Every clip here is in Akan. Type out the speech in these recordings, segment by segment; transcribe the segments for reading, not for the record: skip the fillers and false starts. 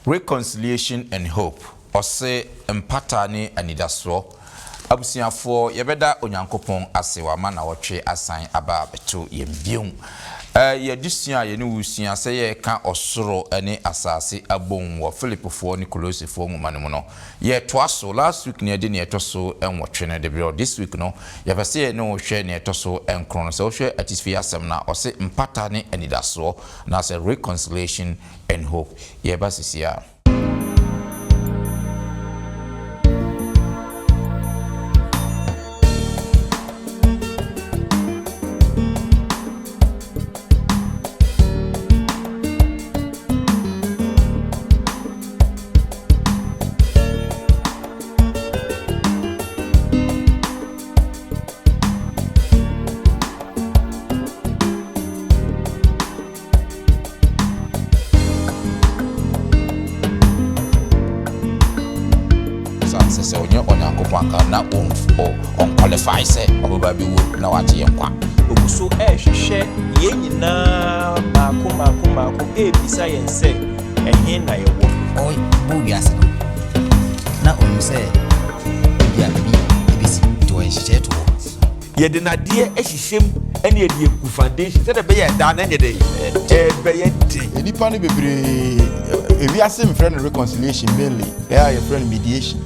reconciliation and hope. Ose mpatane anidaso. Abusiafo yebeda onyankopon ase wa ma na wotwe asan aba beto yembium. Yedusua ye ne wusua se ye ka osoro ene asase abon wo Philippofo ni Kolosifo nwoma no no. Ye toaso last week ne de ne etoso enwotwe ne de bro this week no ye pese ne wo hwe ne etoso enkron se wo hwe atisfi asem na ose mpatane anidaso na se reconciliation and hope. Ye basisia se onye onyankopon aka na on qualify se oboba bi wo na wate yenkwa oguso hwehwe ye nyina mako ebisa yense ehe na yewo oi bugiase na onse ya bi ebisi to ehye to ye de na de ehyehyem ene ye de ku foundation se de be ye da na nye de be ye de enipa ne bebre ebi ase me friend reconciliation mainly there your friend mediation.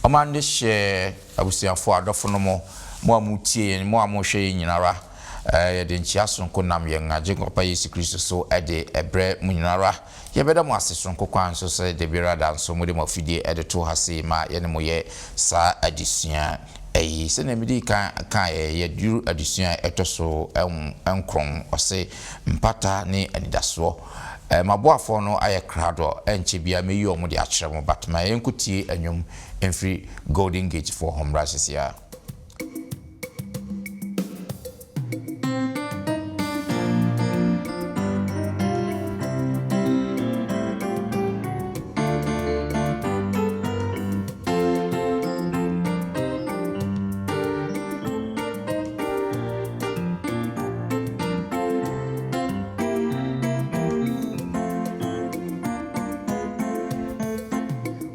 Amande she abusiafo adofo no mo amutie mo amohwe nyinara ye de nchiasonko nam ye ngaje ngopa Yesu Kristo so ede ebre mu nyinara ye beda mo asesonko kwan so se de birada nso mo de mo fidie ede to hase ma ye ne mo ye sa adisua se na midi kan ye duru adisua etoso enkron ose mpata ne anidaso maboafo no aye krado enche bia meyi omo de akyere mo batma yenkutie anwum enfri Golden Gate for home races ya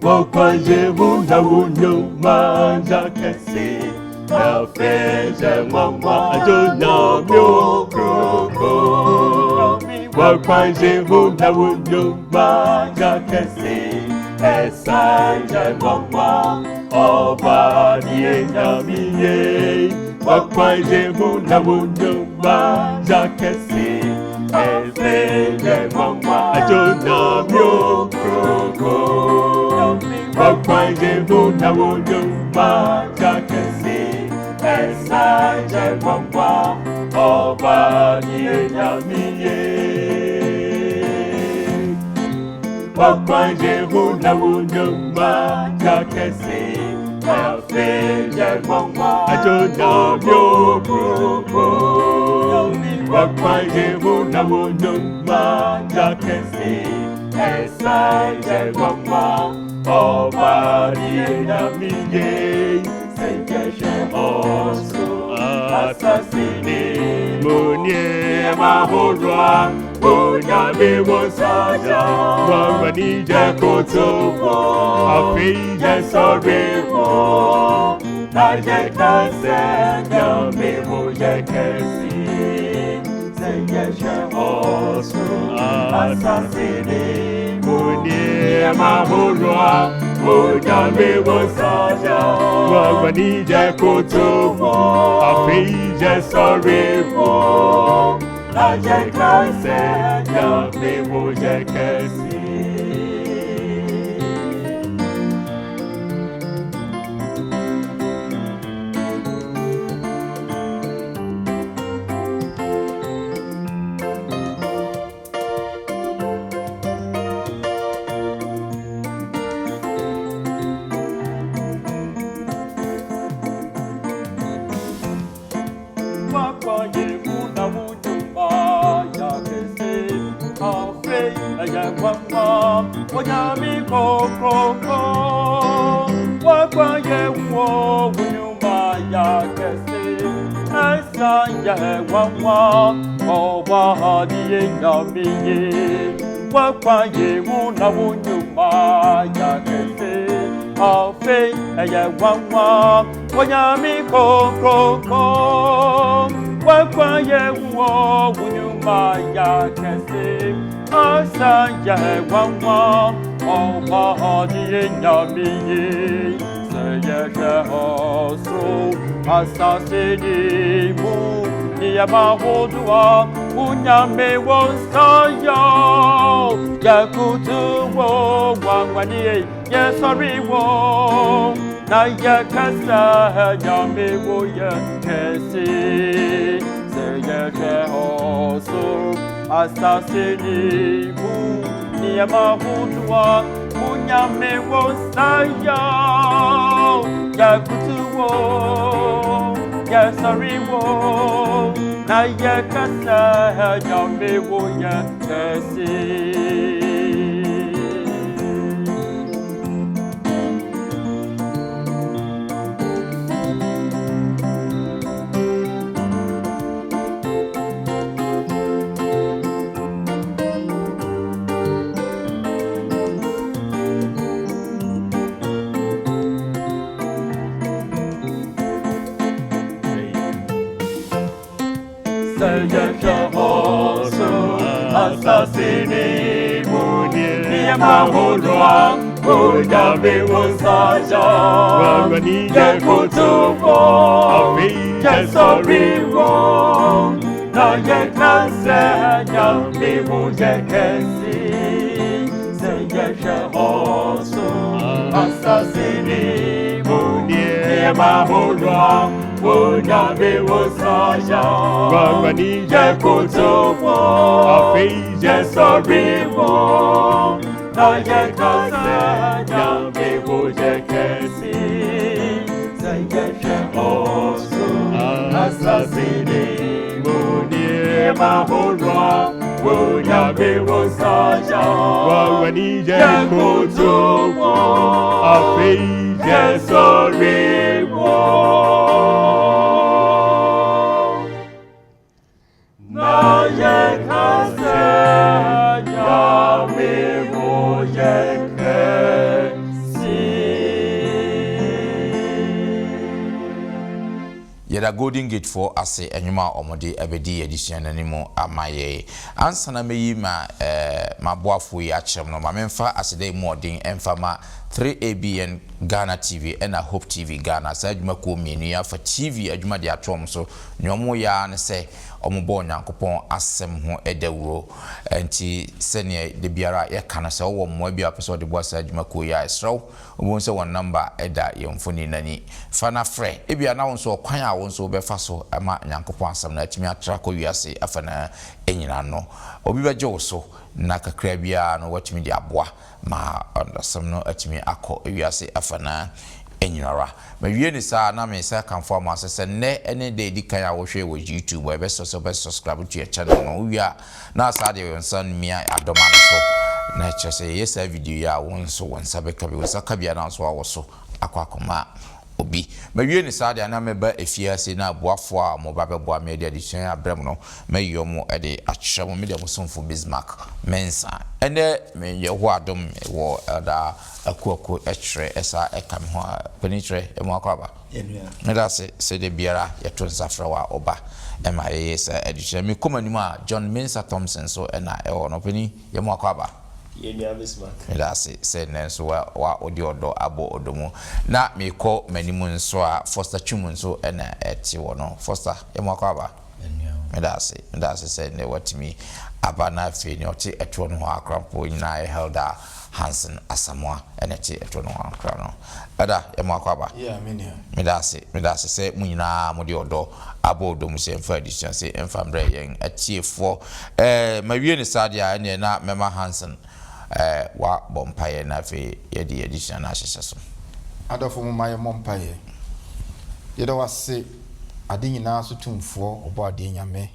Wakwaje bunda wunyo manja kese na feje mama adona myo kroko Wakwaje bunda wunyo manja kese esanja mama oba die nyamiye Wakwaje bunda wunyo manja kese esanje mama adona myo kroko Wakwaje bunda wunyo manja kese esanje mama oba nie nyamiye Wakwaje bunda wunyo manja kese afeje mama adona myo kroko Wakwaje bunda wunyo manja kese esanje mama Oba die nyamiye sengeshe oso asasine munye mahorwa unyame wosaja wanganije kotopo afeije sorebo naje kase nyame moje kesi sengeshe oso asasine Munye mahorwa unyame wosaja wanganije kotopo afeije sorebo naje kase nyame moje kesi Wakwaje bunda wunyo manja kese afeije mama onyami kokoko Wakwaje wunyo manja kese esanje mama oba die nyamiye wakwa yewu na wunyuma ya kese afe eye wanwa onyami kokoko wakwa yewu wunyuma ya kese asa ye wanwa owa di nyami seye hoso asasini mu Yamahodua, Unyame Wonsaya, Yakutu wo, Wangwani, Yesari wo, Nayakasa, Yame wo, Yakesi, Seye Hoso, Asasini, Yamahodua, Unyame Wonsaya, Yakutu wo, Yesari wo, Nayakasa, Yame wo, Yakesi. Assassini muni Yamahodua Unyame Wonsaya Yakutubo Yesoriwo Nayakasa Yame wo Yakesi Seye Hoso Assassini muni Yamahodua Unyame Wonsaya Yakutubo Yesoriwo Nayakasa Yame wo Yakesi Seye Hoso Assassini muni Yamahodua Unyame Wonsaya Yakutubo Yesoriwo Yeda Golden Gate for ase enyuma omode abedi edition animo amaye ansana meyi ma boafo yi achem no ma memfa asede modern emfama 3ABN Ghana TV and Hope TV Ghana sa adwuma ko mienu ya fa TV adwuma de atwom so nyomo ya ne se omobo nyankopon asem ho edawuro enti sene de biara ye kana se wo mo bia pese de boasa adwuma ko ya esrew obo se won number eda yemfoni nani fana frɛ ebia na won so kwan a won so befa so ama nyankopon asem na atimi atra ko wiase afana enyina no obi beje wo so na kakra bia no watimi de aboa ma asem no atimi akọ wiase afana enyinara ma wie ni sa na me sa kanfo ma sese ne ene de di kan a wo hwe wo YouTube be so subscribe to your channel no wia na sa de wonsan mia adoma no so na chese yesa video ya won so won sabe ka be wo saka bia na so awo so akwakoma obi ma wie ni sa de na me ba efiase na boafo a mo ba be boa me de addition abrem no me yomo e de ahye mo me de mo sonfo Bismarck mensa ene me ye ho adom wo da akuako echre esa ekam ho penitre emo akwaba me da se de biara ye to nsafra wa oba e ma ye sa addition me komani a John Mensa Thompson so na e ho no peni ye mo akwaba Yenya Bismarck me da se nenso wa odi odo abo odomo na me ko manimu nso a Foster Chum nso na eti wo no Foster ye mo akwaba me da se ne watimi abana fe ni oti eto no akrampo nyina e Helda Hansen Asamoah eneti eto no akra no ada e mo akwaba me da se se munyina mo de odo abo odomo se mfa edition se mfa mbre yen atiefo ma wie ni sadia ene na Mema Hansen wa bompaye na fe yedi edition na hyehye so adofo mu maye mompaye yeda wase ade nyina so tumfo obo ade nyame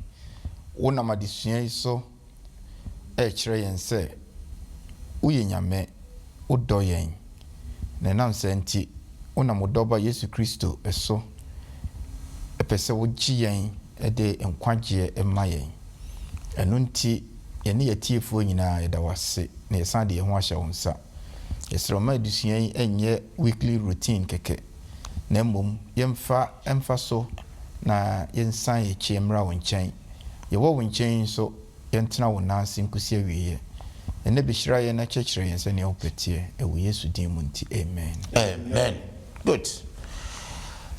wona madesua iso kire yen se uye nyame udo yen na nam se nti wona modoba Yesu Kristo eso epese wo gi yen de enkwagye ema yen eno nti yɛne yɛtiefoɔ nyinaa yɛda wase na yɛsan de yɛn ho ahyɛ wo nsa. Yɛsrɛ ma adusua yi ɛnyɛ weekly routine kɛkɛ na mmom yɛmfa so na yɛnsan yɛkyie mmra wo nkyɛn. Yɛwɔ wo nkyɛn nso yɛntena wo nanse nkosi awieɛ. Ɛnɛ bɛhyira yɛn na kyerɛkyerɛ yɛn sɛnea wopɛteɛ ɛwɔ Yesu din mu nti amen. Amen. Good.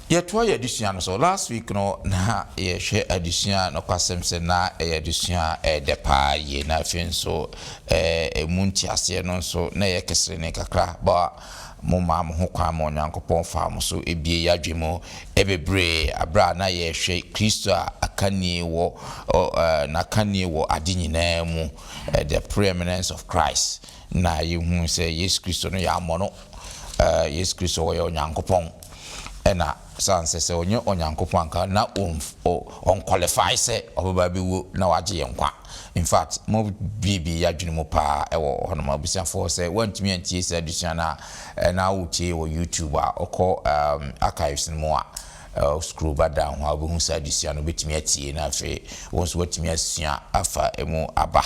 Yɛtoa yɛ adusua no so last week no na yɛhwɛ adusua no kwasɛm sɛ na ɛyɛ adusua ɛdɛ paa yie na afei nso ɛmu ntiaseɛ no nso na yɛ kesere ne kakra ba mo ma mo ho kwan ma Onyankopɔn fa mo so ebie yadwe mu ebebre abra na yɛhwɛ Kristo a akanie wɔ na akanie wɔ ade nyinaa mu the preeminence of Christ na yɛhu sɛ Yesu Kristo no yɛ amɔ no Yesu Kristo wɔyɛ Onyankopɔn ɛna sanse sɛ onye Onyankopɔn anka na on qualify sɛ ɔbɛba bi wo na wagye yɛn kwa. In fact mo bibi yadwene mu pa ɛwɔ hɔnom abusiafo sɛ wantumi antie sɛ adusua na wotie wɔ YouTube a ɔkɔ archives mu a scroll back down ho abu sɛ adusua no betumi atie na afei wɔn so watumi asua afa emu aba.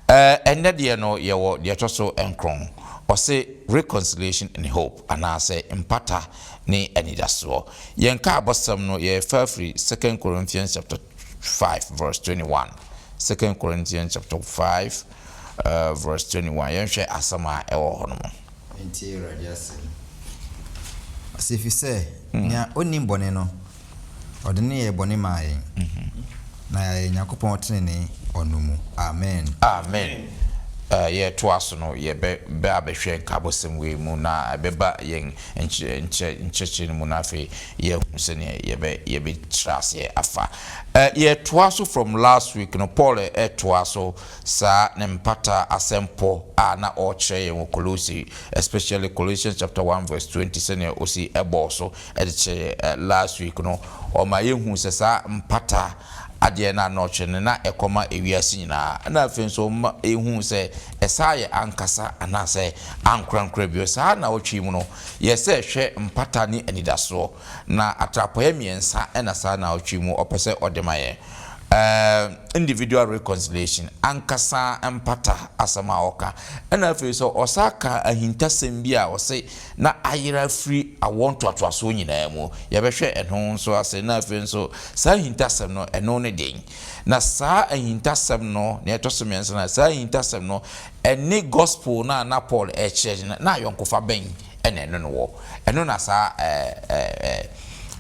Ɛnɛ deɛ no yɛwɔ deɛ ɛtɔ so nkron ɔse reconciliation and hope anaasɛ mpata ne anidasoɔ. Yɛnka abɔsɛm no yɛfa firi 2 Corinthians chapter 5 verse 21. 2 Corinthians chapter 5 verse 21. Yɛnhwɛ asɛm a ɛwɔ hɔ no mo. Nti radiase. Asifi sɛ nya onim bɔne no ɔde ne yɛ bɔne maa yɛn. Na yɛ Nyankopɔn tene ne ɔno mu. Amen. Amen. Ye twaso no ye be abehwe kabosem we mu na beba yen nche mu na fe ye huse ne ye be trase afa ye twaso from last week no Paul twaso sa ne mpata asempo na o kire yen Colossi, especially Colossians chapter 1 verse 20 sene osi eboso last week no o ma ye hu se sa mpata ade na notchene na ekoma ewiase nyina na afenso ehu se esaye ankasa anase ankrankra bio sa na otwi mu no yese hwe mpata ni anidaso na atrapoye miensa na sa na otwi mu opese odemaye individual reconciliation ankasa empata asama oka na afenso osaka ahintasem bi a ose na ayira free I want to atwaso nyina mu ye behwe eno so ase na afenso sa ahintasem no eno ne den na sa ahintasem no na etosomensa na sa ahintasem no ene gospel na Paul church na yonkofa ben ene no wo eno na sa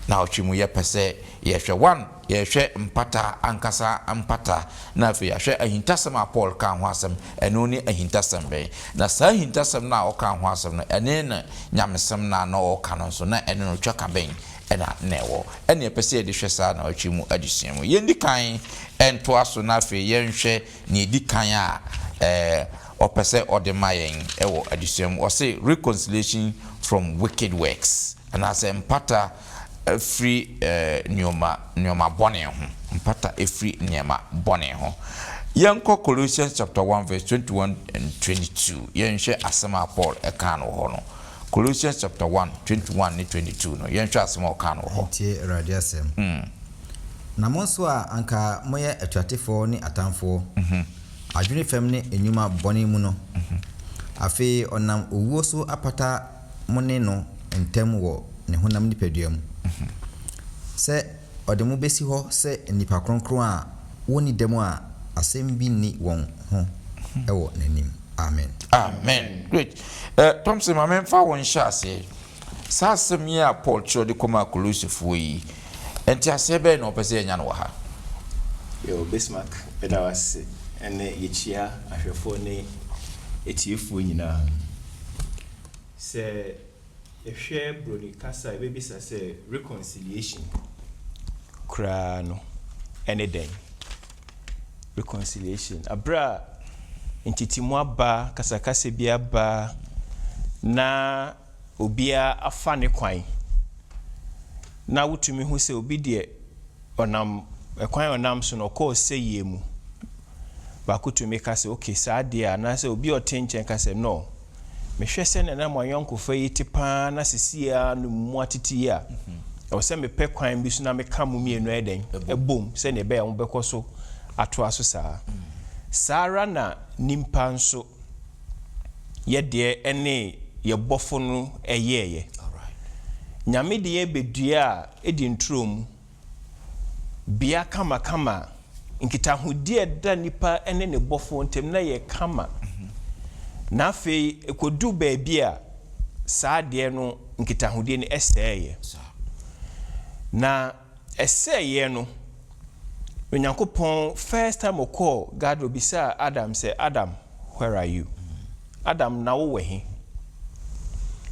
na otwimu ye pese ye hwe one ye hwe mpata ankasa mpata na afi ye hwe ahintasem a Paul kan ho asem eno ni ahintasem ben na sa ahintasem na o kan ho asem no ene na nyamesem na o kan no so na ene no twaka ben ena newo ene ye pese ye de hwe sa na otwimu adusua mu ye ndi kan ento aso na afi ye nhwe ni di kan a opese odemayen ewo adusua mu o say reconciliation from wicked works and as mpata free nyoma bone ho mpata free nyema bone ho yenko Colossians chapter 1 verse 21 and 22 yenhwe asema Paul ekan ho no Colossians chapter 1 21 and 22 no yenhwe asema okan ho tie radiasem na monso a anka moye atwatefo ni atamfo adwene fam ne enyuma bone mu no afi onam owuo so apata mone no ntem wo ne honam nipadua mu se odemu besi ho se nipa kronkron a woni demu a asem bi ni won ho ewo nanim. Amen. Amen. Great. Thompson amen fa won sha se sa asem ya Paul cho de koma Colossifo yi enti asebe na opese nya no ha yo Bismarck edawase ene yechia ahwefo ne etiefo nyina se ehwe broni kasa ebebisa se reconciliation kra no ene den reconciliation abra entitimu aba kasa bia ba na obia afa ne kwan na wutumi hu se obi de onam ekwan onam so no ko se yemu ba kutumi kase okay sa de na se obi otenchen kase no mehwe se na mo yonko fa yiti pa na sisia no mu atiti ya o se me pe kwan bi so na me ka mu mienu eden ebom se ne be ya mo bekọ so ato aso saa Sara na nimpa nso yɛdeɛ ene yɛbɔfo no ɛyɛɛyɛ. Nyame de yɛbɛdua a ɛdi nturom bia kama nkitahodie da nipa ene ne bɔfo ntem na yɛ kama. Na afei ekodu baabi a saa deɛ no nkitahodie no ɛsɛɛyɛ. Na ɛsɛɛyɛ no Onyankopɔn first time okɔ God obisa Adam say, Adam, where are you? Adam na wo he?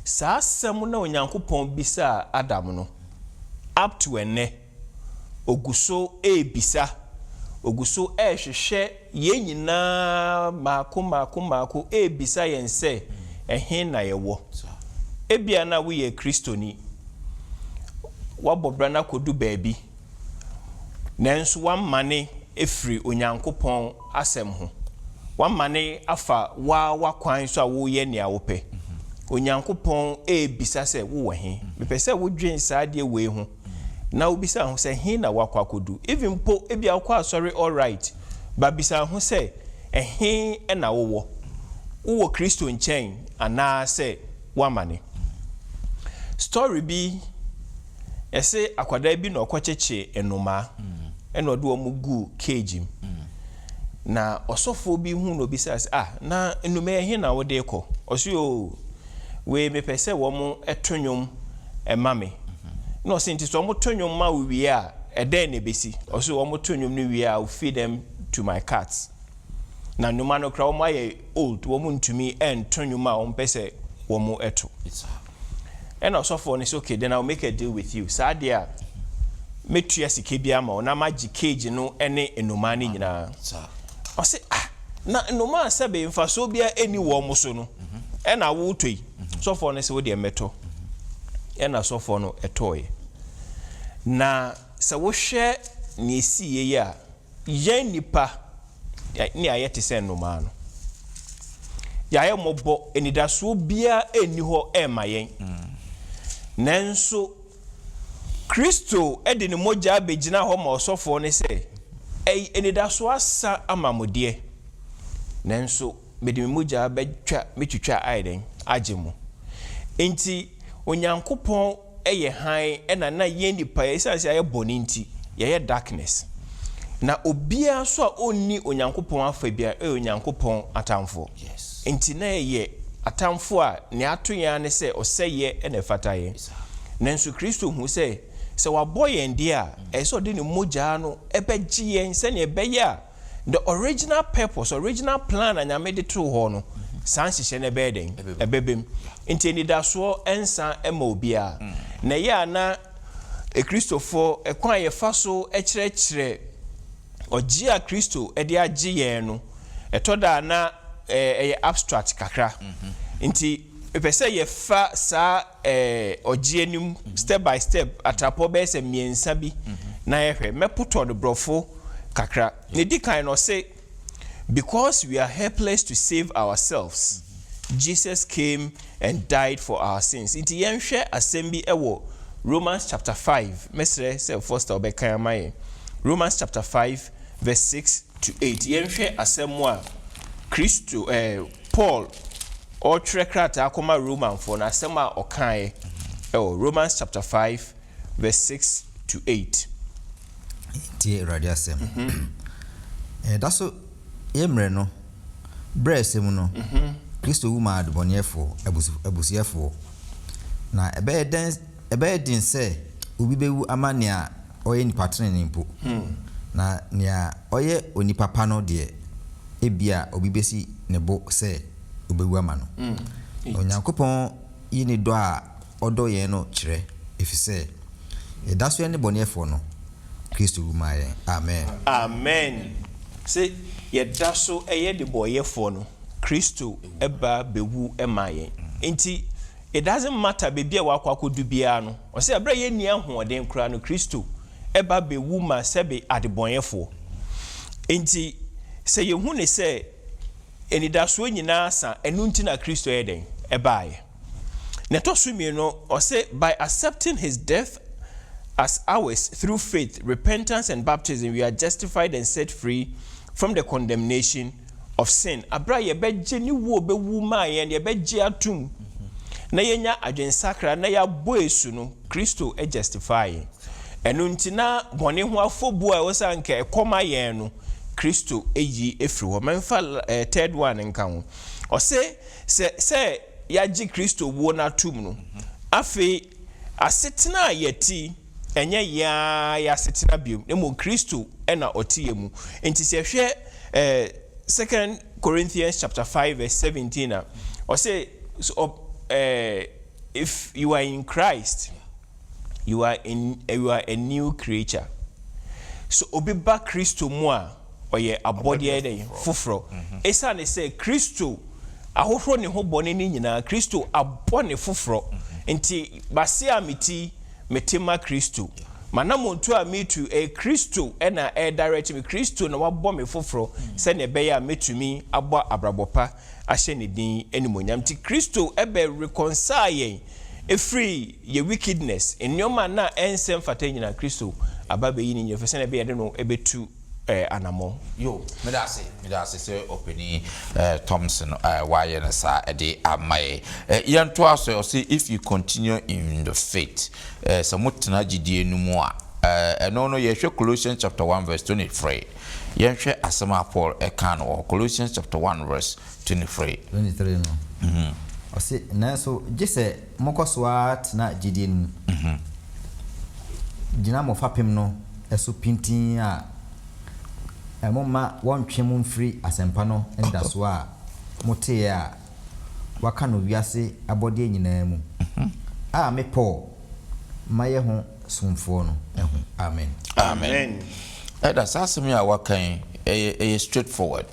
Saa asɛm na Onyankopɔn bisa Adam no up to ene oguso ebisa oguso ehwehwɛ yɛn nyinaa maako ebisa yɛn sɛ ɛhe na yɛwɔ. Ebia na wo yɛ Kristoni wabɔbra na kodu baabi nanso wamane efiri Onyankopɔn asɛm ho wamane afa wakwan so a wo yɛ nea wo pɛ. Onyankopɔn ebisa sɛ wo wɔ he? Mepɛ sɛ wo dwen saa deɛ wei ho na obisa ho sɛ he na wakwa kodu. Even po ebia akwa sorry all right ba bisa ho sɛ ɛhe na wo wɔ Kristo nkyɛn ana sɛ wamane. Story bi ɛsɛ akwada bi na ɔkɔkyeche enoma ɛna ɔde wɔn gu cage na ɔsɔfo bi hu no bisa sɛ na enoma ɛhe na wode kɔ ɔsɛ o we mepɛ sɛ wɔn ɛto nnwom ɛma me na ɔsɛ nti so wɔn to nnwom ma wo wie a ɛdɛn na besi ɔsɛ wɔn to nnwom no wie a feed them to my cats. Na nnoma no kra wɔn ayɛ old wɔn ntumi ɛnto nnwom a wɔn pɛ sɛ wɔn ɛto. Ɛna ɔsɔfo no sɛ okay then I'll make a deal with you. Saa deɛ a metua sike bi ama na magye cage no ɛne nnoma no nyinaa. Ɔsɛ na nnoma sɛ be mfa so bia ɛni wɔn so no ɛna wo tɔyi. Sɔfo no sɛ wo deɛ mɛtɔ. Ɛna sɔfo no ɛtɔɛ. Na sɛ wo hwɛ ne esi yɛ a yɛn nipa ne ayɛ te sɛ nnoma no. Yɛayɛ mɔbɔ enidaso bia ɛni hɔ ɛma yɛn. Nanso Kristo ɛde ne mogya abegyina hɔ ma ɔsɔfo ne sɛ enidaso asa amamodie. Nanso mede me mogya bɛtwa metwitwa ayɛden agye mu. Enti Onyankopɔn ɛyɛ han ɛna na yɛn nipa yɛsa sɛ ayɛ bɔne nti yɛyɛ darkness. Na obia so a onni Onyankopɔn afa bia Onyankopɔn atamfo. Enti na yɛ atamfo a ne ato yɛn ne sɛ ɔsɛyɛ ɛna fata yɛn. Nanso Kristo hu sɛ wabɔ yɛn deɛ a ɛsɛ ɔde ne mogya no ɛbɛgye yɛn sɛ ne ɛbɛyɛ a the original purpose original plan na Nyame de to hɔ no san hyehyɛ ne bɛyɛ den ɛbɛbɛm. Nti enidasoɔ ɛnsa ɛma obia na yɛ ana Kristofo ɛkwan yɛfa so ɛkyerɛkyerɛ ɔgye a Kristo ɛde agye yɛn no ɛtɔda na ɛyɛ abstract kakra. Nti mepɛ sɛ yɛfa saa ɔgye anim step by step atrapɔ bɛyɛ sɛ mmiɛnsa bi na yɛhwɛ mɛpotɔ no brɔfo kakra. Ne di kan no say because we are helpless to save ourselves Jesus came and died for our sins. Nti yɛnhwɛ asɛm bi ɛwɔ Romans chapter 5 mesrɛ sɛ first ɔbɛkan ama yɛn Romans chapter 5 verse 6 to 8. Yɛnhwɛ asɛm a Kristo Paul ɔtwerɛ krataa akɔma Romanfoɔ na asɛm a ɔkae ɛwɔ Romans chapter 5 verse 6 to 8. Tie radio asɛm. Da so yɛmmerɛ no brɛ asɛm no Kristo wu ma adebɔneyɛfoɔ abusuafoɔ na ɛbɛyɛ den sɛ obi bɛwu ama nea ɔyɛ nipa trenee mpo na nea ɔyɛ onipa pa no deɛ ebia obi bɛsi ne bo sɛ obɛwu ama no. Onyankopɔn yi ne dɔ a ɔdɔ yɛn no kyerɛ efisɛ ɛda so yɛ ne bɔneyɛfoɔ no Kristo wu ma yɛn. Amen. Sɛ yɛda so ɛyɛ de bɔyɛfoɔ no Kristo ɛba bɛwu ɛma yɛn. Nti it doesn't matter baby a wakɔ akɔdu biara no ɔsɛ abra yɛ ni ahoɔden kora no Kristo ɛba bɛwu ma sɛbe adebɔnyɛfoɔ. Nti sɛ yɛhu ne sɛ enidasoɔ nyinaa sa ɛnu nti na Kristo yɛ den ɛbaeɛ. Na to so mmienu ɔsɛ by accepting his death as ours through faith, repentance and baptism we are justified and set free from the condemnation of sin. Abra ye begye ni wo be wu ma ye ye begye atum. Na yenya adwensakra na ya boesu no Kristo e justify. Enu ntina bone ho afobu a wosa nka ekoma ye no Kristo eyi efiri ho. Memfa third one nka ho. O se yaji Kristo wo na tum no. Afi asetena yeti enye ya asetena biom. Emo Kristo ena otiye mu. Enti se hwe 2 Corinthians chapter 5 verse 17 or say if you are in Christ you are a new creature. So obiba Kristo mu a oye abode dey foforo. Esa ne say Kristo ahohoro ne ho bone ni nyina Kristo abone foforo. Enti base amiti metema Kristo. Manamontu a metu Kristo ena direct me Kristo na wabɔ me foforo se ne be ya metumi abɔ abrabopa ahye ne din animonyam ti Kristo ebe reconcile free ye wickedness enyoma na ensem fata nyina Kristo ababe yi ne yefese ne be yede no ebetu anamo yo me da se se openi Thompson why na sa ede amai yanto aso say if you continue in the faith samutna gidie nu mu a no yehwe Colossians chapter 1 verse 23 yehwe asema Paul kan o Colossians chapter 1 verse 23 no o se na so gese mokoso atna gidie nu gina mo fapem no eso pintin a emoma wontwem mfiri asempa no enda so a mote a waka no wiase abode nyina mu me Paul maye ho somfo no amen amen eda sasemi a wakan straightforward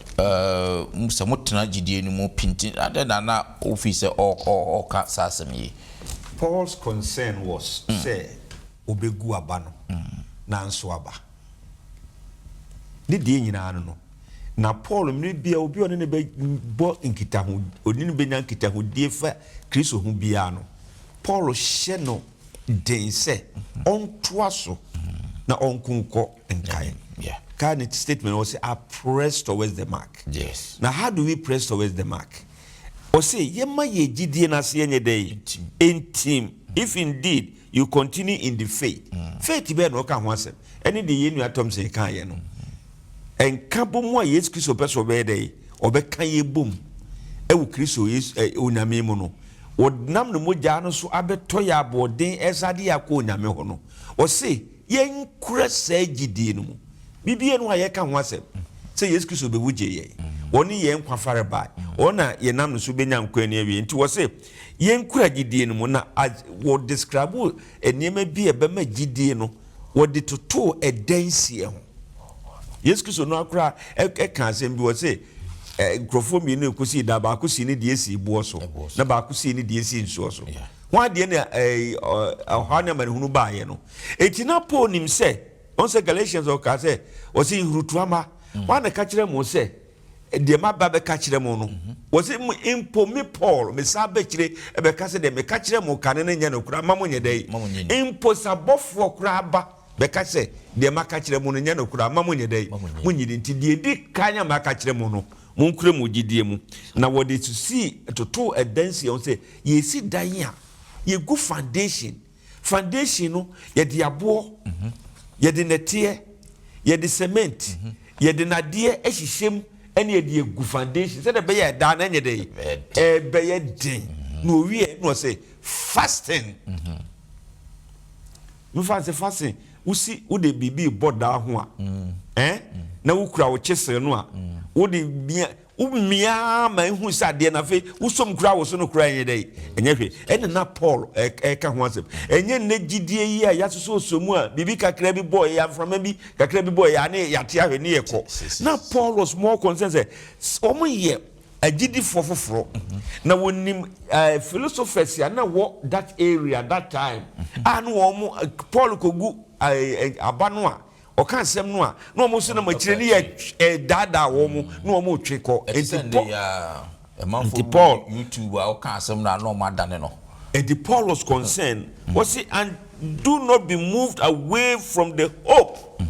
samutna gidie no mu pintin adena na office or ka sasemi. Paul's concern was say obegu aba no na nso aba ne die nyina no na Paul mne bia obi one ne be bo nkita ho oni ne be nya nkita ho die fa Kristo ho bia no Paul hye no den se on toaso na on kunko enkai kind of statement was I press towards the mark. Yes. Now how do we press towards the mark? Or say yema ye gidie na se enye day intim if indeed you continue in the faith. Faith be no ka ho asem ene de ye nua Tom say kan ye no enka bomu a Yesu Kristo peso be dey obekan ye bom ewu Kristo onyame mu no wodnam no mogya no so abeto ya aboden esade yakọ onyame ho no o say yen kura sa gidie no mu bibie no aye ka ho asem say Yesu Kristo be wuje ye woni yen kwafare ba ona ye nam no so benya nkwa ni awie nti wo say yen kura gidie no mu na wo describe eniema bi ebe ma gidie no wo de toto edansie ho Yesu Kristo no akura ka asem bi wo say grofo mi no kusi da ba kusi ni de si bo so na ba kusi ni de si nso so wa de na ohana man hunu ba ye no etina Paul nim se on se Galatians o ka se o si hurutuama wa na ka kire mo se de ma ba be ka kire mo no o si impo me Paul me sa be kire e be ka se de me ka kire mo ka ne nya no kura ma mo nye dai impo sabofo kura ba be ka se de ma ka kire mo no nya no kura ma mo nye dai mo nyidi nti de di kanya ma ka kire mo no munkure mu gidie mu na wodi to see to a dance on say ye si dan a ye go foundation no ye de abo ye de netie ye de cement ye de nade ehihiem ene ye de go foundation say de be ye da na nye de be ye den no wie no say fasting no fasting usi ude bibi boda ho a na wukura wo chesel no a wodi bia umia ma hu sade na fe usom kura wo so no kura yen dai enye hwe ene na Paul ka ho asem enye ne gidie yi a yasoso somu a bibi kakra bi boy ya frama bi kakra bi boy ya ne yate ahwe ne yeko na Paul was more concerned say omo ye agidi fofoforo na wonim philosophers ya na wo that area that time anu omo Paul kogu abano a o kan sem no a no mo so na machire ni ye dada wo mo no mo tweko enti Paul YouTube a o kan sem na no ma dane no the Paul was concerned was it and do not be moved away from the hope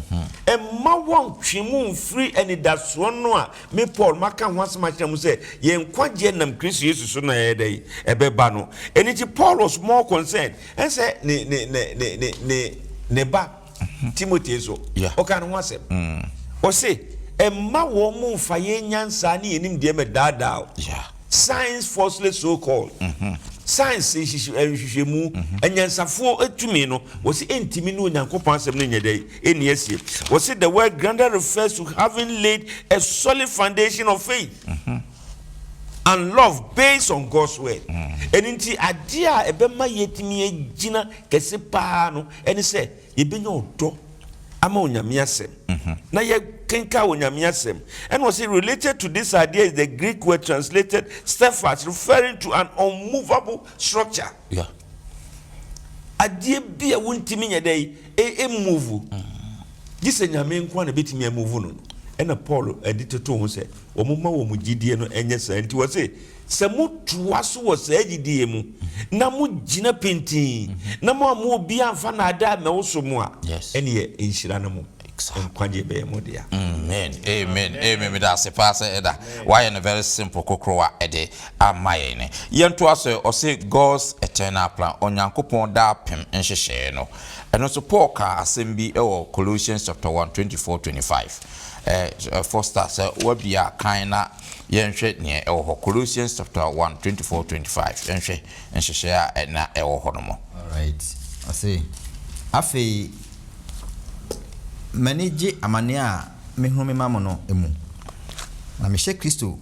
Emma won twimu free and that's one no me Paul maka ho asema kire mu say ye nkwaje nam Christ Jesus so na ye dey ebeba no enti Paul was more concerned and say ne ba Timothy so o kan ho asem o say Emma wo mu fa ye nyansa ne enim de me dada science falsely so called science is mu enyansafo etumi no was entimi no nyankopon asem no nyedai eni asie was the word grander refers to having laid a solid foundation of faith and love based on God's word eninti ade a ebema yetimi agina kese pa no eni se yebenya odo ama onyame asem na ye kenka onyame asem and was it related to this idea is the Greek word translated steadfast referring to an unmovable structure adie bia wontimi nyedai move gise nyame nko na betimi move no and Paul edited to him say omuma wo mugidie no enye sa nti wo say se mutua so wo sa agidie mu na mu gina penti na mo obi amfa na ada me wo so mu a ene ye enhira na mu kwaje be mu dia amen me da se pass eda why in a very simple kokrowa ede amaye ne yento aso o say God's eternal plan onyankopon da pem nhehye no eno so Paul ka asem bi e wo Colossians chapter 1:24-25 first start wabia kan na yenhwe ne e wo Colossians chapter 1:24-25 yenhwe nhehye na e wo no mo. All right, I say afi manage amane a mehunu me mamo no emu na mehye Kristo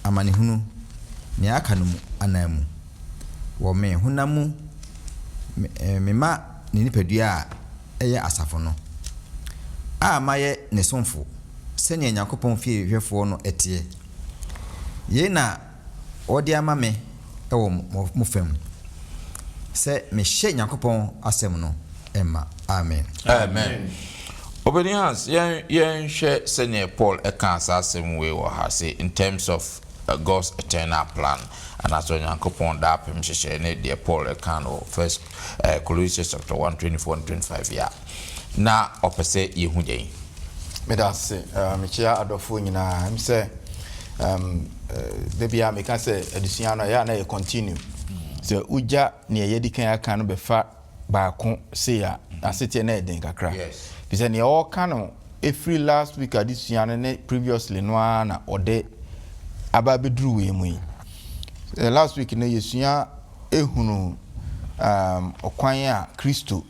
amane hunu ne aka no mu anamu wo me hunamu mema ne nipadua a eye asafo no a maye ne somfo se ne Yakobon fie hwefo no etie ye na odi ama me ewo mo fam se mehye Yakobon asem no emma amen Obedience, yen share senior Paul ekansa same way or has say in terms of God's eternal plan, and as when Yankopon da pem share ne dear Paul ekano first Colossians chapter 1:24-25 yeah. Na opese ye hu den. Me da se me chia adofo nyina am say debia me ka say edusua no ya na ye continue. So uja ne ye di kan aka no be fa ba ko say ya asete na eden kakra. Yes. Because ne all can every last week this year previously no na ode aba bedru we mu last week na yesua ehunu okwan a Kristo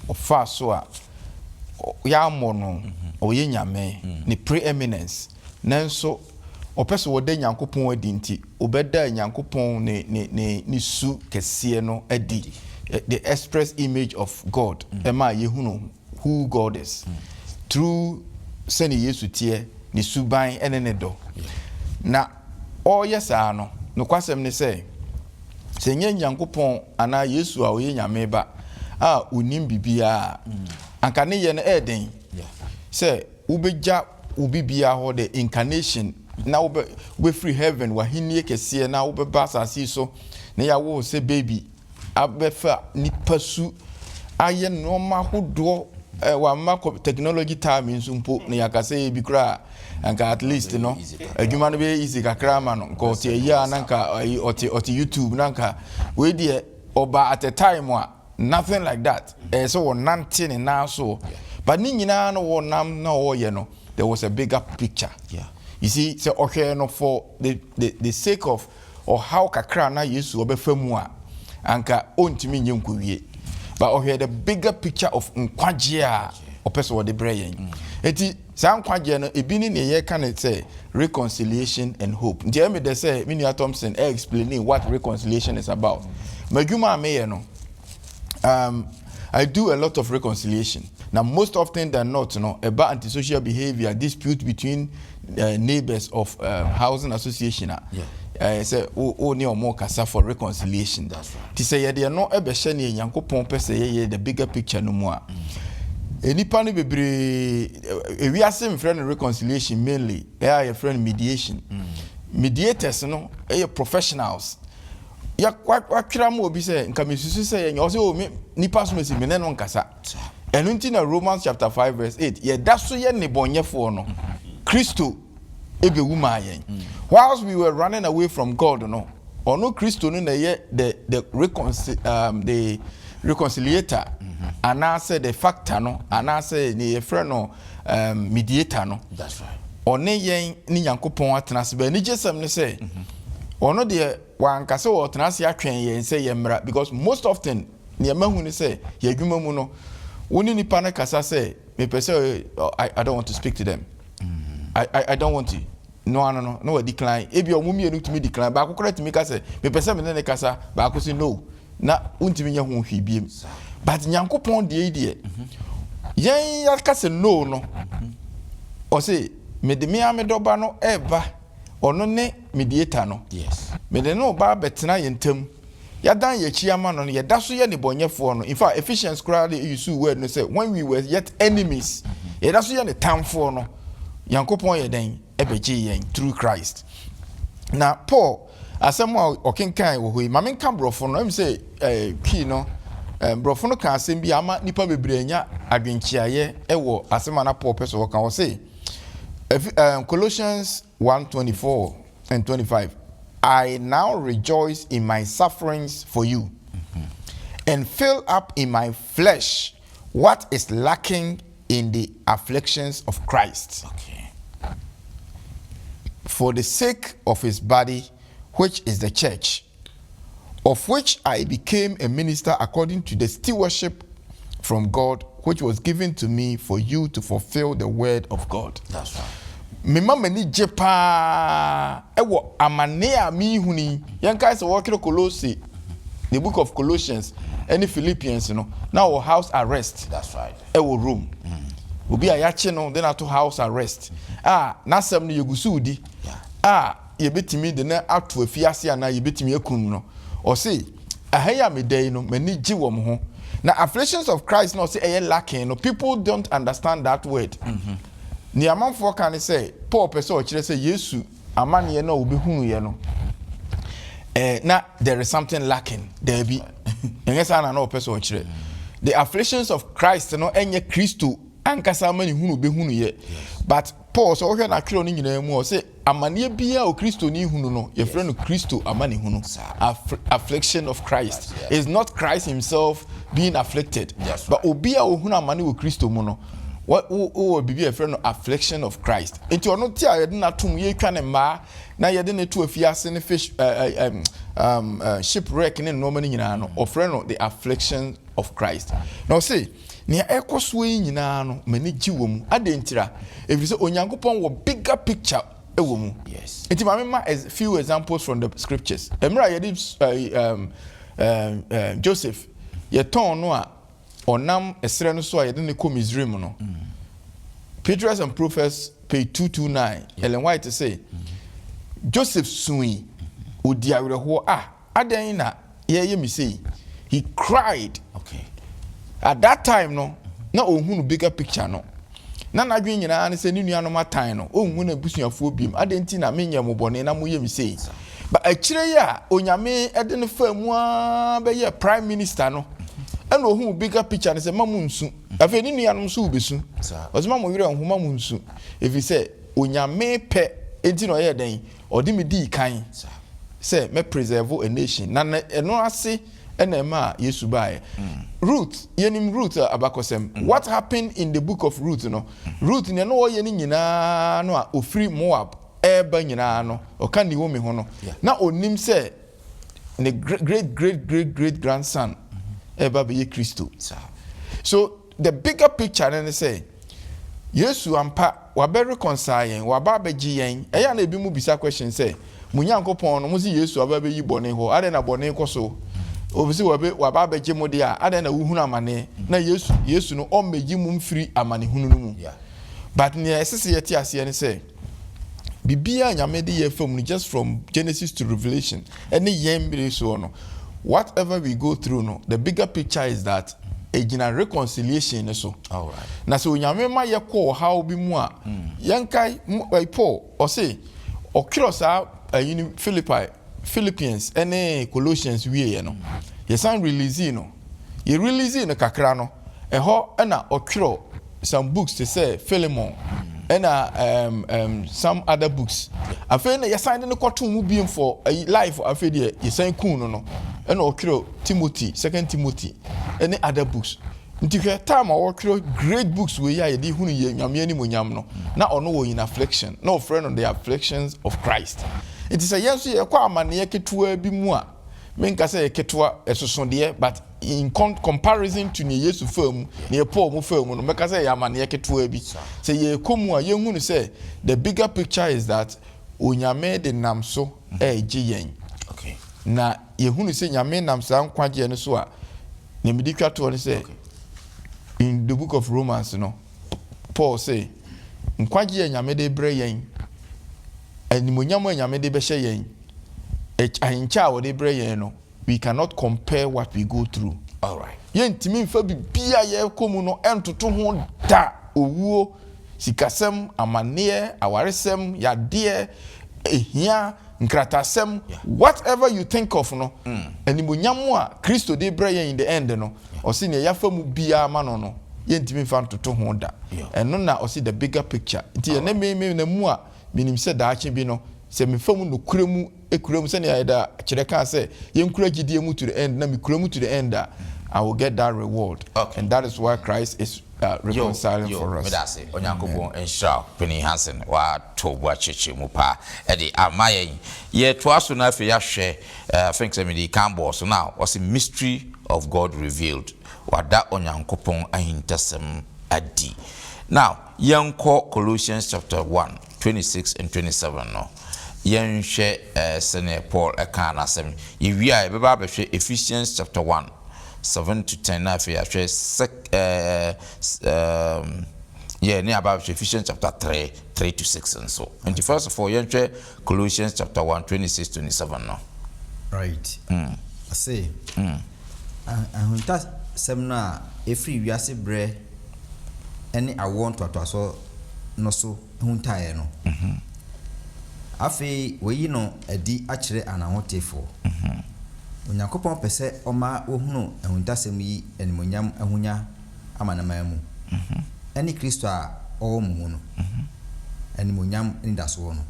ofa so a ya mono oye nyame ni preeminence nanso opeso wode nyankopon adi nti obeda nyankopon ni su kese no adi the express image of God ema yehunu who God is through sending Yesu tie ni suban enene do na all yes ano no kwasem ne say se nyankopon ana Yesu a oye nyame ba a unim bibia anka ne ye no eden say ubeja ubibia ho the incarnation na ube free heaven wa hinie kese na ube basasi so na ya wo say baby abefa ni pasu aye no ma hodo wa mako technology time nsumpo na yakase bi kra anka at least no adwuma no be easy kakra ma no ko tie ya nanka oti YouTube nanka we die oba at a time wa nothing like that so won nante na so but ni nyina no wonam na wo ye no there was a bigger picture you see so okay no for the sake of or how kakra na Yesu obefamu a anka ontimi nyenkowie but we had the bigger picture of nkwaje a opese wo de brayen eti san nkwaje no ebini ne ye kan say reconciliation and hope nti me dey say Minia Thompson explaining what reconciliation is about maguma me no I do a lot of reconciliation now most often than not about antisocial behavior dispute between neighbors of housing association say o ne omo kasa for reconciliation ti say ye de no ebe hye ne Yankopon pese ye the bigger picture no mu a enipa no bebre we are saying friend reconciliation mainly they are friend mediation mediators no professionals ya kwatwira mo obi say nka mesusu say ye o say o nipa so mesi me ne no nkasa And until Romans chapter 5 verse 8, yeah, that's so ye nebonye for no. Christo ebe wumayen. Whilst we were running away from God, no, or no Christo no the reconciliator, and I say the factor no, and I say the friend no mediator no. That's right. Or ne yen ni Yankopon atena be ni jesam ne say. Or no de wan kase wo atena se atwen yen say yemra, because most often ne mahu ni say ye adwuma mu no woni nipa na kasa say me pese I don't want to speak to them. I don't want to. No we decline. Ebi o mumie no to me decline. Ba akokora to me kase me pese me ne kasa ba akosi no. Na untimi nya ho hwibiem. But Yankopon de yen yakase no no. O say me de me amedoba no eba ono ne mediator no. Yes. Me de no ba betena yentam. Yadan ye chiama no ye da so ye ne bonyefo no. In fact, Ephesians crowd use word no say when we were yet enemies, ye da so ye ne tamfo no. Yankopon ye den ebeje yen through Christ. Na Paul asemo okenkan wo hoi ma menka brofo no em say key no brofo no kan asem bi ama nipa bebrenya adwenkiaye ewo asema na Paul person kan wo say Colossians 1:24 and 25. I now rejoice in my sufferings for you, and fill up in my flesh what is lacking in the afflictions of Christ. Okay. For the sake of his body, which is the church, of which I became a minister according to the stewardship from God, which was given to me for you to fulfill the word of God. That's right. Me mama ni jepa ewo amane a mi huni yanka se wo kire Colossi, the book of Colossians, any Philippians, you know, now house arrest. That's right. Ewo room. Obi a yache no then ato house arrest. Na sem no yegusu di. Ye betimi de na ato afiase ana ye betimi akum no. O say ahaya me dey no mani gi wo mo ho. Na afflictions of Christ no say e lacking no. People don't understand that word. Ni amanfo kan say Paul person o kire say Yesu amane na obi hunu ye no. Na there is something lacking there be. Engesa na person o kire. The afflictions of Christ no enye Christo ankasa amane hunu be hunu ye. But Paul so hwe na kire no nyina mu o say amane bia o Christo ni hunu no ye frɛ no Christo amane hunu. Affliction of Christ. Yes. Is not Christ himself being afflicted. Yes, but obi a o hunu amane o Christo mu no. What be a friend of affliction of Christ? Into no tia yedina tum ye twane ma na yedina to afiase ne fish shipwreck ne no mani nyina no or friend of the affliction of Christ. Now say ne ekoso yi nyina no mani gi wo mu adentira if you say onyankopon wo bigger picture e wo mu. Yes. Enti ma me a few examples from the scriptures. Emra yedi Joseph ye ton no a onam esre no so a yede ne kom Israel no. Patriarchs and Prophets page 229. Ellen White to say Joseph sui odi awerho adan na ye me say he cried. Okay. At that time no na ohunu bigger picture no. Na nadwen nyina ne say ni nua no matan no ohunu na busuafo biem adenti na menye mobone na moye me say. But akire ya onyame ede ne famu a be ye prime minister no. And who bigger picture and say mamunsu. If any nyanum so besu. Was mamu yire on mamunsu. If he say onyame pe enti no ye den odi me di kan. Say me preserve a nation. Na eno ase ena ma Yesu bae. Ruth, yenim Ruth abakosem. What happened in the book of Ruth no? Ruth ne no ye ni nyina no a ofri Moab eba nyina no. Oka ni wo me ho no. Na onim say the great grandson eba be Christo. So the bigger picture and say Yesu ampa wa be reconcile wa ba be gi yen eya na ebi mu bisa question say munyankopon no mu si Yesu aba be yi bone ho ade na bone koso obisi wa ba be gi mu de a ade na wuhunu amane na Yesu no o meji mu mfiri amane hunu no mu. But ne esese yeti ase ne say bibia nyame de ye fam just from Genesis to Revelation any yen bi so no. Whatever we go through, no, the bigger picture is that a general reconciliation. So, all right. Now, so when you may call how be more, Yankai, Paul, or say, or cross out Philippians, and Colossians, we, you know, your son release, you know, you release in a cacrano, ɛhɔ ɛna ɔtwerɛ some books to say Philemon ɛna some other books afei na yɛsan de ne kɔto mu biem for life afei deɛ yɛsan kun no ɛna ɔtwerɛ Timothy 2 Timothy ɛne other books nti hwɛ time a wɔtwerɛ great books wei a yɛde hunu yɛ nyame anim onyam no na ɔno wɔ in affliction na ɔfrɛ no the afflictions of Christ nti sɛ yɛn nso yɛkɔ amanneɛ ketewa bi mu a menka sɛ yɛ ketewa ɛsosodeɛ but in comparison to ne Yesu fam ne Paul mu fam no meka sɛ yɛ amanneɛ ketewa bi sɛ yɛkɔ mu a yɛhunu sɛ the bigger picture is that onyame de nam so ɛgye yɛn na yɛhunu sɛ nyame nam saa nkwagye no so a ne medi twa to no sɛ in the book of Romans no Paul say nkwagye nyame de brɛ yɛn animonyam nyame de bɛhyɛ yɛn ahincha a wɔde brɛ yɛn no we cannot compare what we go through. All right. Yɛntimi mfa bibia yɛkɔ mu no ɛntoto ho da owuo sikasɛm amanneɛ awaresɛm yadeɛ ehia nkratasɛm whatever you think of no animonyam a Kristo de brɛ yɛn in the end no ɔsi ne yɛafa mu bia ma no yɛntimi mfa ntoto ho da ɛno na ɔsi the bigger picture nti yɛne me na mu a minim sɛ daakye bi no sɛ mefa mu no kura mu ekura mu sɛ ne ayɛda kyerɛ ka sɛ yɛnkura gidie mu to the end na me kura mu to the end I will get that reward and that is why Christ is reconciling for us. Medase onyankopon enhira Penny Hansen wa to bo acheche mu pa e de amayen ye to aso na afi ya hwe I think say me di cambo so now was the mystery of God revealed wada onyankopon ahintasem adi. Now yenko Colossians chapter 1 26 and 27 no yenhwe sene Paul eka na asem ye wi a be ba hwe Ephesians chapter 1 7 to 10 na fe ahwe ne about Ephesians chapter 3 to 6 and so. And first of all yenhwe Colossians chapter 1 26 27 no. Right. I say ahunta semna every wiase bre any I want to so no so huntae no. Afi we no adi akire anahotefo. Onyankopon pese oma ohunu ehuntasem yi animonyam ahunya amanama mu. Ani Kristo a owo mu no. Animonyam ndaso no.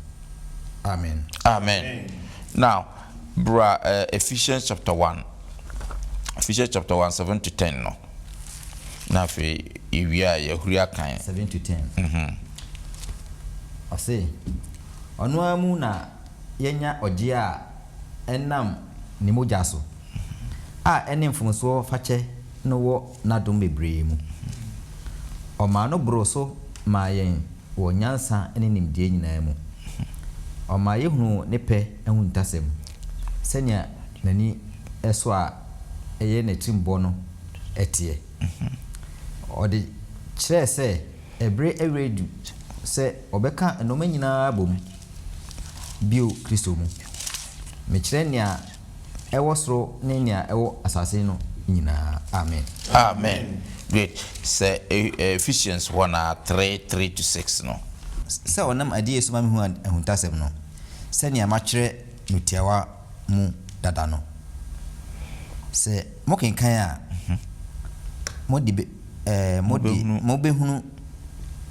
Amen. Amen. Now, bra Ephesians chapter 1 7 to 10 no. Na fe iwia yahuria kan 7 to 10. I say ono amu na yenya oje a enam ni mogya so a ene mfomso fache no wo nadom bebree mu o ma no bro so ma yen wo nyansa ene nimdie nyina mu o ma yehunu ne pe ehuntasem senya nani eso a eye ne timbo no etie o de kire se ebre eredu se obeka enoma nyina bom bio Kristo mu me kire nia ewo soro ne nia ewo asase no nyina. Amen. Amen. Great. Say Ephesians 1:3 to 6 no. Se onam adie so ma me hu ahuntasem no se nia ma kire nutiawa mu dada no se mokenkan a modi mobehunu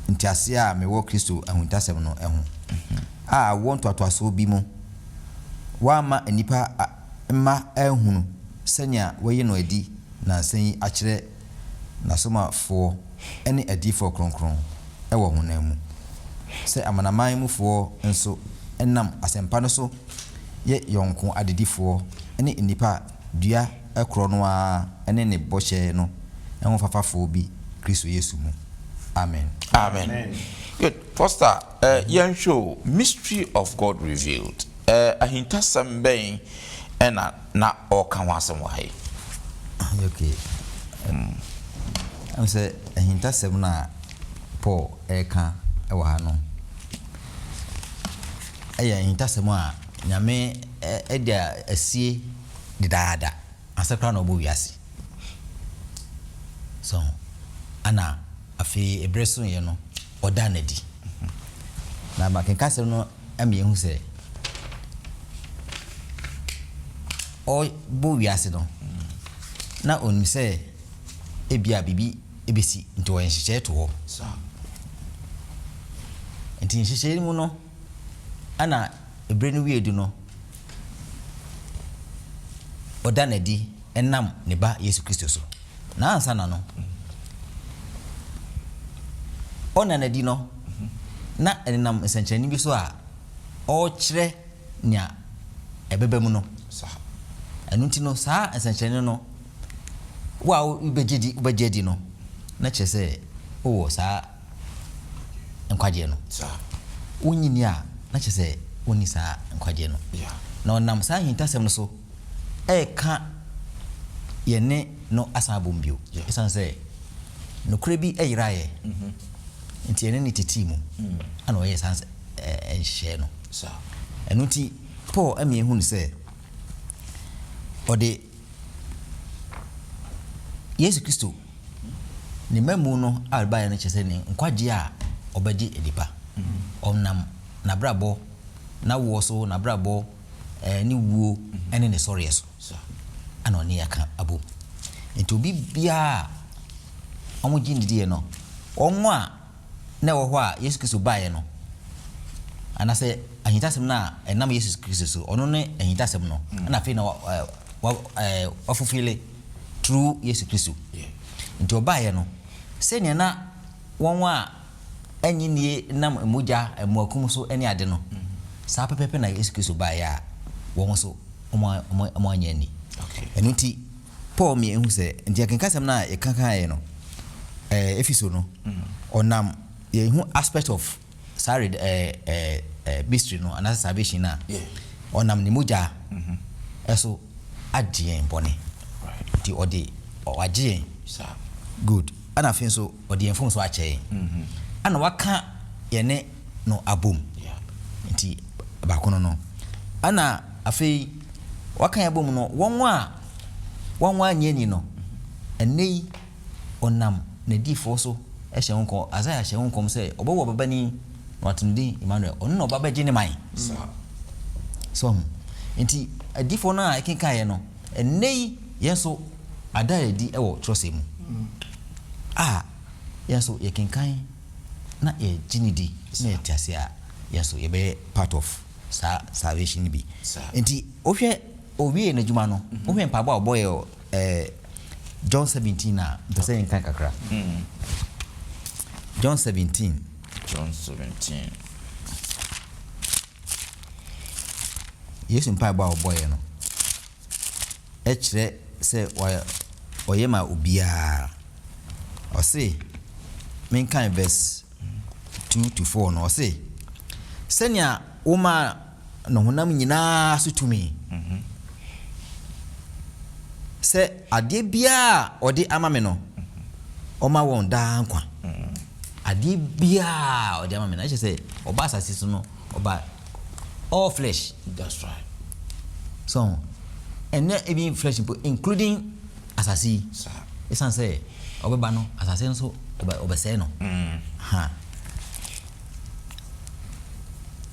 ntiase a mewo Kristo ahuntasem no ehu a want to aso bi mu wa ma anipa ma ehunu senya we no adi na sen akire na soma fo ene adi fo kronkron e wo honam mu se amanaman mu fo enso enam asempa no so ye yonko adedifo ene anipa dua ekro no a ene ne bohye no enwo fafafo bi Kristo Yesu mu. Amen. Amen. Good. Pastor, yan show mystery of God revealed. Ahintasam ben ena na oka wasem wa hai. Okay. I'm say ahintasam na Paul eka e wa ha no. Ahintasam a nyame e dia asie didada asakra na obo wiase. So ana afi ebreso ye no oda na di na ma kenkasem no ami ehu se o bo wiase no na onim se ebia bibi ebesi nti wo nhyehyɛ to ho nti nhyehyɛ mu no ana ebre no wie du no oda na di enam ne ba Yesu Kristo so na ansa na no ona na di no na enam nsankyerɛnne bi so a ɔkyerɛ nya ebebe mu no ɛno nti no saa nsankyerɛnne no wa ubegyedi no na kyerɛ sɛ o saa nkwagye no wonyini a na kyerɛ sɛ woni saa nkwagye no na ɔnam saa hintasɛm no so ɛka yɛne no asa bombio ɛsan sɛ nokora bi ɛyeraeɛ nti yɛne ne tete mu ana ɔyɛ sans ɛnhyɛ no ɛno nti Paul ɛmi ehu ne sɛ ɔde Yesu Kristo ne mamu no albaye no kyerɛ sɛ ne nkwagye a ɔbɛgye edipa ɔnam nabrabɔ na wo so nabrabɔ ne wuo ɛne ne sɔreɛ so ana ɔne aka abo nti obi bia ɔmo gye ndidie no ɔmo a na ɛwɔ hɔ a Yesu Kristo baeɛ no anasɛ ahintasɛm na ɛnam Yesu Kristo so ɔno ne ahintasɛm no na afei na wafufile through Yesu Kristo nti ɔbaeɛ no sɛnea na wɔn a ɛnyinie nam mogya ɛmoakum so ɛne ade no saa pɛpɛpɛ na Yesu Kristo baeɛ a wɔn so ɔmo anya ni ɛno nti Paul mi ehu sɛ nti akenkasɛm na yɛkankaeɛ no Efeso no ɔnam yɛhu aspect of sorry mystery no anasa salvation na ɔnam ne mogya ɛso agye bɔne nti ɔde ɔagye good ana afei nso ɔde yɛn fom so akyɛ ana waka yɛne no abom nti baako no ana afei waka yɛn abom no wɔn a nyɛ no ɛnɛ ɔnam na difo so ɛhyɛ ho nkɔm Isaiah hyɛ ho nkɔm sɛ ɔbɛwɔ babani na watunde Emmanuel ɔno na ɔbɛgye ne man so nti adifo no a ɛkenkaeɛ no ɛnɛ yɛn so adayɛdi ɛwɔ trɔsɛ mu yɛn so yɛkenkan na yɛgye ne di na yɛte ase a yɛn so yɛbɛyɛ part of salvation bi nti wohwɛ owie na adwuma no wohwɛ mpabɔ a ɔbɔyɛ John 17 na mpɛsɛ yɛnkan kakra John 17 Yesu mpabɔ a ɔbɔyɛ no ɛkyerɛ sɛ ɔyɛ ma obiara ɔse menkan verse 2 to 4 no ɔse sɛnea woma no honam nyinaa so tumi sɛ adeɛ biara ɔde ama me no ɔma wɔn daa nkwa adeɛ biara ɔde ama me no ɛkyɛ sɛ ɔba asase so no ɔba all flesh that's right so and even flesh including asase esan sɛ ɔbɛba no asase nso ɔbɛsɛe no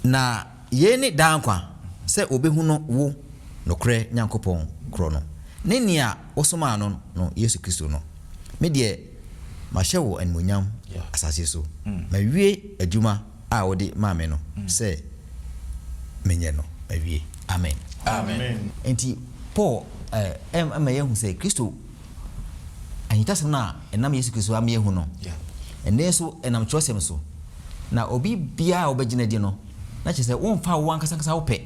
na yɛ ne daa nkwa sɛ ɔbɛhu no wo nokorɛ Nyankopɔn korɔ no ne nea ɔsoma no Yesu Kristo no me deɛ mahyɛ wo animonyam asase so mawie adwuma a wɔde maa me no sɛ menyɛ no mawie amen enti Paul ama yɛhu sɛ Kristo ahitasɛm no a ɛnam Yesu Kristo ama yɛhu no ɛnɛ so ɛnam kyerɛsɛm so na obi biara ɔbɛgyina di no na kyerɛ sɛ womfa wo ankasa wopɛ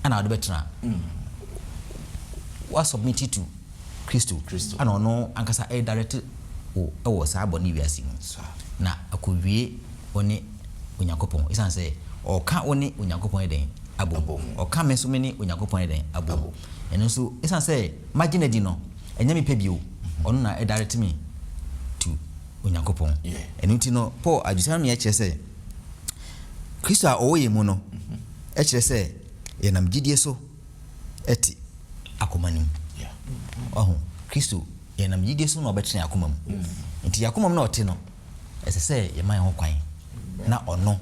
ana wode bɛtena wa submit to Kristo ana ɔno ankasa direct o ɛwɔ saa bɔne wiase mu na akɔwie ɔne Onyankopɔn ɛsan sɛ ɔka ɔne Onyankopɔn ɛdɛn abo ɔka me so me ne Onyankopɔn ɛdɛn abo ɛno nso ɛsan sɛ magyina di no ɛnyɛ me pɛ bio ɔno na direct me to Onyankopɔn ɛno nti no Paul adwisa no yɛ kyerɛ sɛ Kristo a ɔwɔ yɛ mu no ɛkyerɛ sɛ yɛnam gyidie so ɛte akoma nim ɔho Kristo yɛnam gyidie so na ɔbɛtena akoma mu nti akoma mu na ɔte no ɛsɛ sɛ yɛma yɛn ho kwan na ɔno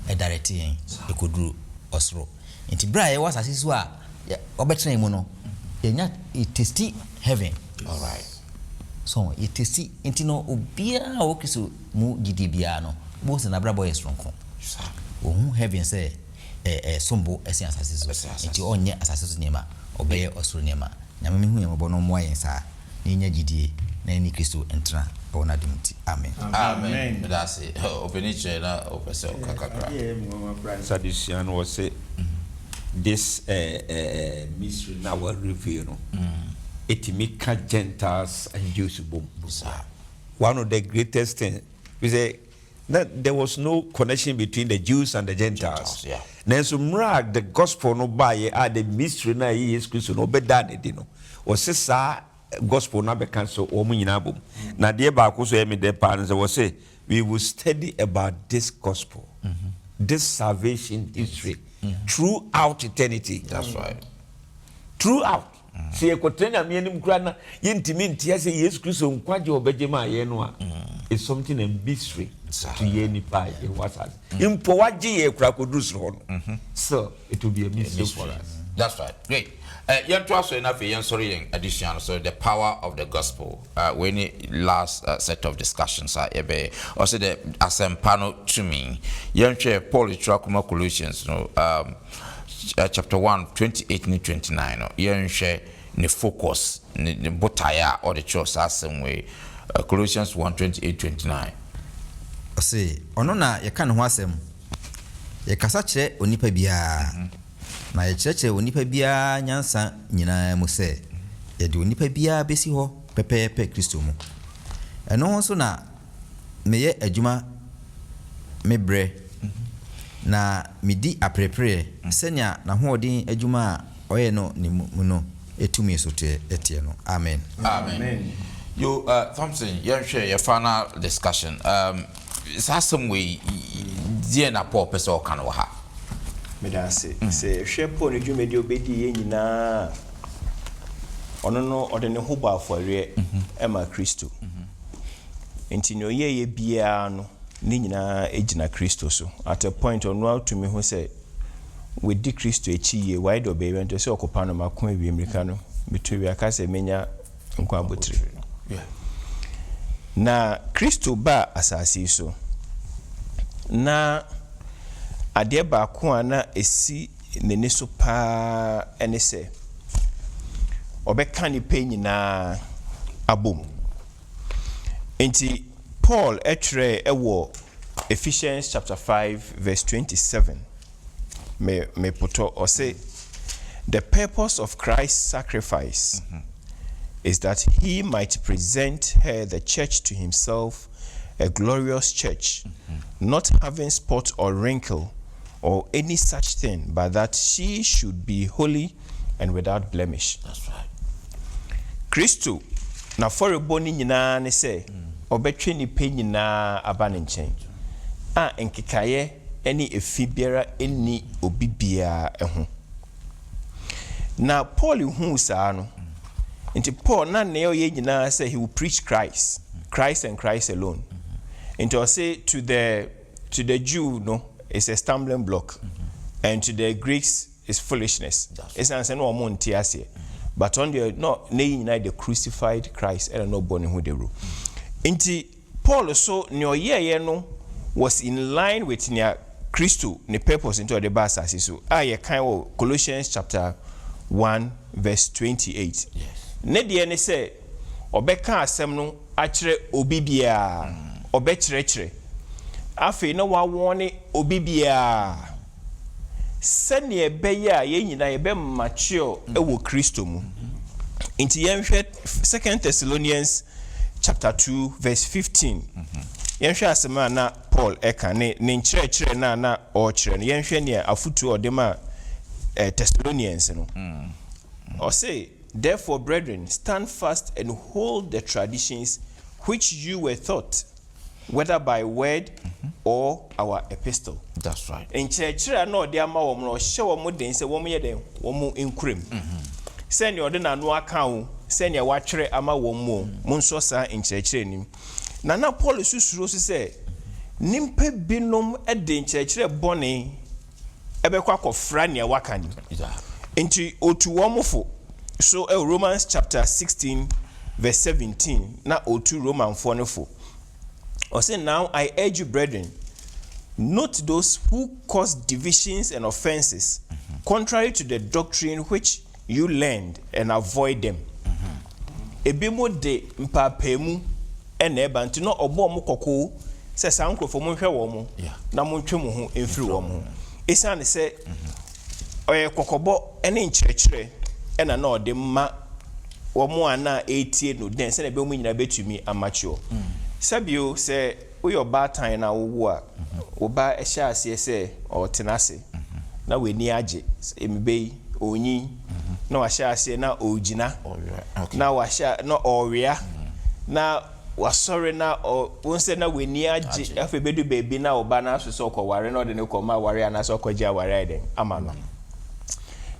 ɛdirect yɛn ɛkɔduru ɔsoro nti bra yɛwɔ asase so a ɔbɛtena mu no yɛnya tasty heaven all right so yetesi intino obia o Kristo mu gidi bia no bo se na brabo yesronko ohun heaven say sombo esi asase so enti onye asase so nema obeye osoro nema nyame mehu yambo no mo ayensa ni nya gidie na ni Kristo entra ona dimti amen amen that's it openiche na opese okakakra Sadducean was say this mystery now will reveal no it make Gentiles and Jews boom. One of the greatest things we say that there was no connection between the Jews and the Gentiles. Yeah. Then some rag the gospel no buy the mystery na is Christ no be done it no. Was say gospel na be cancel o mu nyina bom. Na de ba ko so e me de parents was say we will study about this gospel. This salvation history throughout eternity. That's right. Throughout. See ekotenya me anim kura na yentimi ntia say Jesus Christ nkwaje obejema ye no a is something a mystery to ye ni pai in what has impo waje ye kura kodus no. So it will be a mystery for us. That's right. Great. Yen to aso enough yen sorry yen addition so the power of the gospel when it last set of discussions ebe also the asempano to me yen share Paul Trakuma Colossians no chapter 1 28 and 29 no yen share the focus the botaya or the church asem way Colossians 1 28 29 say ono na ye kan ho asem ye kasa kire onipa bia na ye kire onipa bia nyansa nyina mu se ye de onipa bia besi ho pepepe Kristo mu eno so na meye adwuma mebre na midi aprepre senya na hoodin adwuma oye no ni mu no etumi so te etie no amen you Thompson you share your final discussion is that some way die na Paul person o kan wo ha me da say hwe Paul ne dwumedi obedi ye nyina ono no ode ne ho ba afore ema Kristo enti no ye bia no ni nyina ejina Kristo so at a point ono to me who say we di Kristo echi ye why do be went say okopa no makon wi America no metuwi aka say menya nkwa botire na Kristo ba asasi so na ade ba ko ana esi nene so pa ene se obeka ni pe nyina abom enti Paul etre ewo Ephesians chapter 5 verse 27 me poto or say the purpose of Christ's sacrifice is that he might present her the church to himself a glorious church not having spot or wrinkle or any such thing but that she should be holy and without blemish. That's right. Kristo na foreboni nyina ne say obetwe ni pe nyina aba ne nchen a enkekaye eni efibiara eni obibia eho na Paul hu saa no nti Paul na ne ye nyina say he will preach Christ and Christ alone nti o say to the Jew no it's a stumbling block and to the Greeks is foolishness it's an say no mo ntiase but on the no ne nyina the crucified Christ and no born who they rule. Inti Paul so ne oyeye no was in line with near Christo ne purpose into the basasi so ye kan wo Colossians chapter 1 verse 28. Yes. Ne de ne say obeka asem no akire obibia obekire afi no wa wone obibia sene ebeye a ye nyina ye be mature ewo Kristo mu. Inti yenhwe 2 Thessalonians chapter 2 verse 15 yenhwe asema na Paul eka ne nkyerɛkyerɛ na ɔkyerɛ no yenhwe ne afutu odema Thessalonians no or say therefore brethren stand fast and hold the traditions which you were taught whether by word or our epistle. That's right. Nkyerɛkyerɛ na ɔde ama wɔn no ɔhyɛ wɔn den sɛ wɔn yɛ den wɔn nkurem sɛnea ɔde n'ano aka wo sɛnea watwerɛ ama wɔn mu nso saa nkyerɛkyerɛ nim na Paul susuro so sɛ nimpa binom de nkyerɛkyerɛ bɔne ɛbɛkɔ akɔfra nea waka ni nti otu wɔn mofo so Romans chapter 16 verse 17 na otu Roman for no fo. Or say, now I urge you, brethren, note those who cause divisions and offenses contrary to the doctrine which you learned, and avoid them. Ebimo de mpapemu eneba nti no obo mo kokko se sankrofo mo hwe wo mo na mo ntwe mo ho emfiri wo mo esane se oye kokobo ene nkyerɛkyerɛ ena na ode ma wo mo ana etie no den se na be mo nyina betumi amacho sabio se wo ba tan na wo a wo ba ehya ase se o tenase na we ni age embe onyi na wahya ase na ogina na wahya na owia na wasɔre na wonse na weni age afa bedu baby na oba na so so kɔware na ɔde ne kɔma ware ana so kɔgye aware den ama no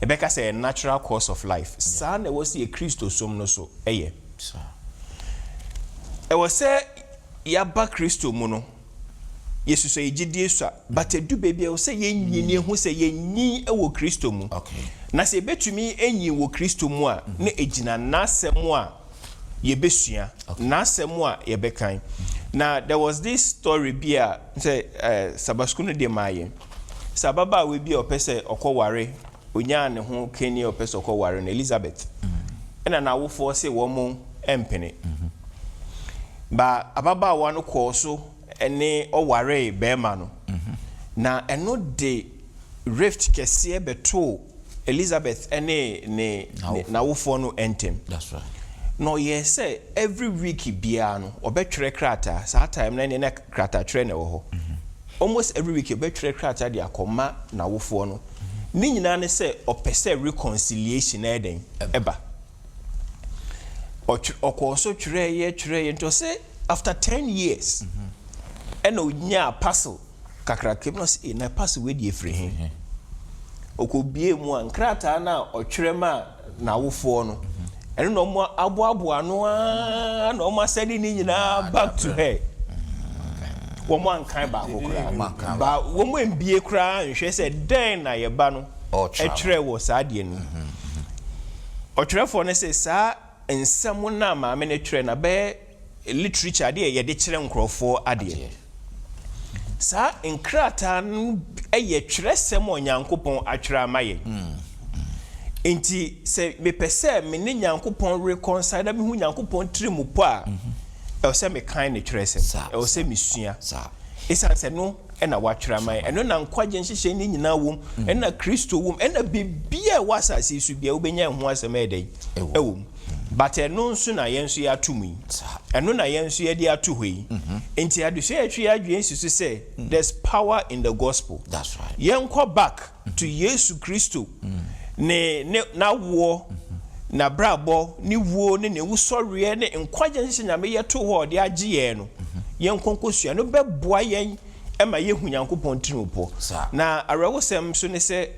ebeka say a natural course of life sa na was a Kristo som no so eye e was say ya ba Kristo mu no yesu so yigidie so but edu baby e was say yenyi ne hu say yenyi e wo Kristo mu na se betumi enyi wo Kristo mu a na ejina nasem a yebesua nasem a yebekan. Now there was this story bia say Sabbath no de maye sababa we bi opese okoware onya ne ho keni opese okoware na Elizabeth ena na wo say wo mo empene ba ababa wa no koso ene oware bema no na eno de rift kese beto Elizabeth ene na wo no entem. That's right. No, yes, say every week biano or betre krata, sa time na krata train ho. Almost every week betre krata dia koma na wofo no. Ni nyina ne say opese reconciliation eden eba. Okoso twerɛ ye nto say after 10 years. Eno nya parcel kakra kem no say na parcel we die free hin. Okobie mu an krata na otwerema na wofo no. And no more abu no no more sending in back to her. One kind back, but woman be a cry, and she said, then I abano or a tray was adian. Or Trefone says, sir, and someone now, my many train a bear literature, dear, ye ditch them crow for adian. Sir, in Kratan, a ye tres some young coupon atra maye. Enti se me pese me ne Nyankopon reconcile me hu Nyankopon trimu po a e se me kan ne trese e se me sua isa se no e na watwra man eno na nkwaje nhihye ni nyina wom e na Kristo wom e na bibia wasase su bia obenya ho asem eden e wom but eno nso na yenso ya atumi eno na yenso ya di atohoi enti aduso ya twi adwen sisu se there's power in the gospel. That's right. Yenko back to Yesu Kristo ne na wo na brabo ni wo ne wusɔre ne nkwaje nhye nyame yeto ho de agye ye no yen konkosua no beboa yen ema yehu Nyankopɔn trimupo na arawosem so ne se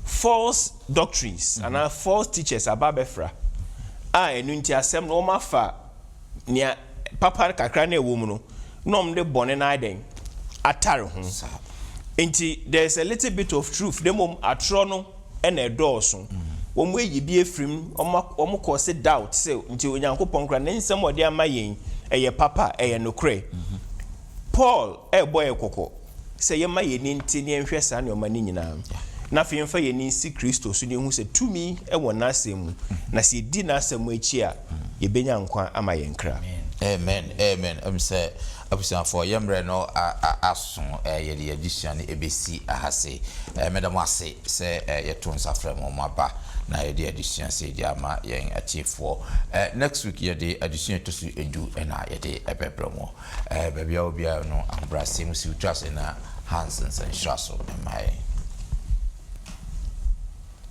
false doctrines and false teachers ababefra enu nti asem no mafa nia papa kakra na ewo mu no nom de bone na aden atare ho nti there's a little bit of truth demom atro no ena edoso womo eyibi efrim omo cause doubt say nti Onyankopɔn kra na nsem ode amayen eye papa eye nokre Paul boy kokko say ye mayen nti ne nhwe sa ne omani nyina na fe mfa ye ni si Kristo so ne hu se tumi wo na asem na se di na asem achi a ye benya nkwa amayen kra. Amen. Say abusan for yemre no aso ye de edition ebesi ahase medam ase se ye to nsafrem o maba na ye de edition se di ama yen achiefo next week ye de edition to su edu na ye de ebebromo babia obia no ambrase musi utwase na Hansons and Shasso mai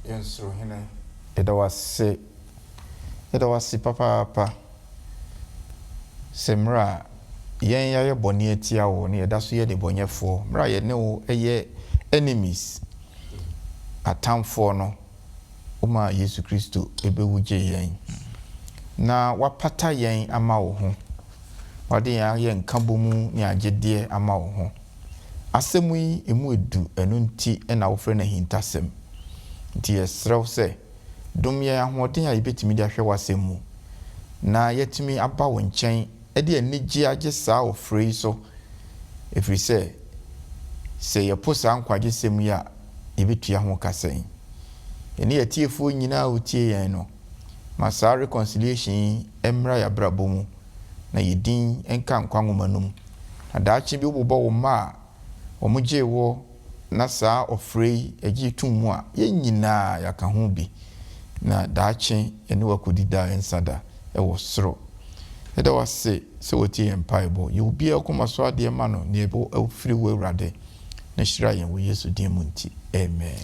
yensro hene eda wase papa semra yen ya ye boni atia wo ne yeda so ye de bonyefo mra ye ne wo eye enemies atamfo no uma Yesu Kristo ebewuje yen na wapata yen ama wo ho wade ya ye nkabomu ne agede ama wo ho asemu yi emu edu enu nti na wo fre na hintasem nti esrew se dom ye ahoden a yebetimi de ahwe wasemu na yɛtumi aba wo nkyɛn ɛde anigye agye saa ɔfrɛ yi so ɛfiri sɛ yɛpo saa nkwagyesɛm yi a yɛbɛtua ho kasɛn ɛne yɛtiefoɔ nyinaa wotie yɛn no ma saa reconciliation yi mmra yɛabrabɔ mu na yɛdin nka nkwa nwoma no mu na daakye bi wobobɔ wo ma a wɔn gye wɔ na saa ɔfrɛ yi agye tum mu a yɛn nyinaa yɛaka ho bi na daakye ɛne wakɔdi da nsada ɛwɔ soro ɛda wase sɛ wɔtie yɛn mpaebɔ yɛwobia kɔma so adeɛ ma no ne ɛfiri wɔ awurade na hyira yɛn wɔ yesu din mu nti amen.